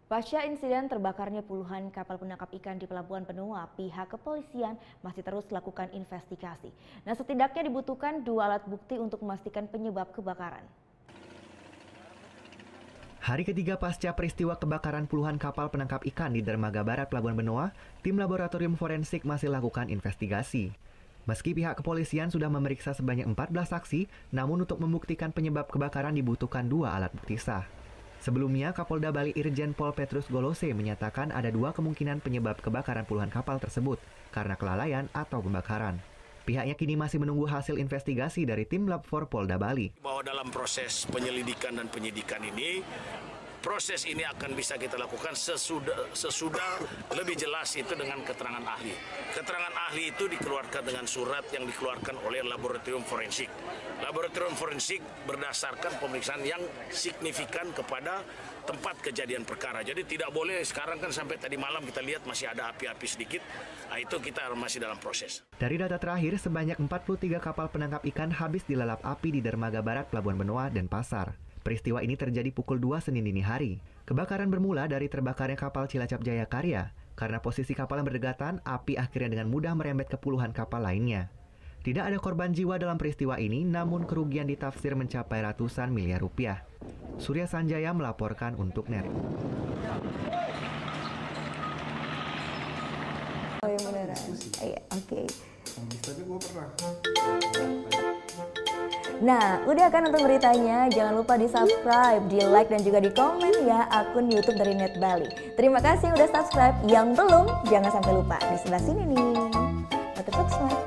Pasca insiden terbakarnya puluhan kapal penangkap ikan di Pelabuhan Benoa, pihak kepolisian masih terus melakukan investigasi. Nah, setidaknya dibutuhkan 2 alat bukti untuk memastikan penyebab kebakaran. Hari ketiga pasca peristiwa kebakaran puluhan kapal penangkap ikan di dermaga barat Pelabuhan Benoa, tim laboratorium forensik masih lakukan investigasi. Meski pihak kepolisian sudah memeriksa sebanyak 14 saksi, namun untuk membuktikan penyebab kebakaran dibutuhkan 2 alat bukti sah. Sebelumnya, Kapolda Bali Irjen Pol Petrus Golose menyatakan ada 2 kemungkinan penyebab kebakaran puluhan kapal tersebut, karena kelalaian atau pembakaran. Pihaknya kini masih menunggu hasil investigasi dari tim Lab 4 Polda Bali. Bahwa dalam proses penyelidikan dan penyidikan ini, proses ini akan bisa kita lakukan sesudah lebih jelas itu dengan keterangan ahli. Keterangan ahli itu dikeluarkan dengan surat yang dikeluarkan oleh laboratorium forensik. Laboratorium forensik berdasarkan pemeriksaan yang signifikan kepada tempat kejadian perkara. Jadi tidak boleh sekarang kan sampai tadi malam kita lihat masih ada api-api sedikit. Nah, itu kita masih dalam proses. Dari data terakhir, sebanyak 43 kapal penangkap ikan habis dilalap api di dermaga barat Pelabuhan Benoa dan Pasar. Peristiwa ini terjadi pukul 2 Senin dini hari. Kebakaran bermula dari terbakarnya kapal Cilacap Jaya Karya. Karena posisi kapal yang berdekatan, api akhirnya dengan mudah merembet ke puluhan kapal lainnya. Tidak ada korban jiwa dalam peristiwa ini, namun kerugian ditafsir mencapai ratusan miliar rupiah. Surya Sanjaya melaporkan untuk NET. Oh ya beneran? Iya, oke. Tapi gue pernah. Nah, udah kan untuk beritanya? Jangan lupa di subscribe, di like, dan juga di komen ya akun YouTube dari Net Bali. Terima kasih udah subscribe. Yang belum, jangan sampai lupa. Di sebelah sini nih. Subscribe.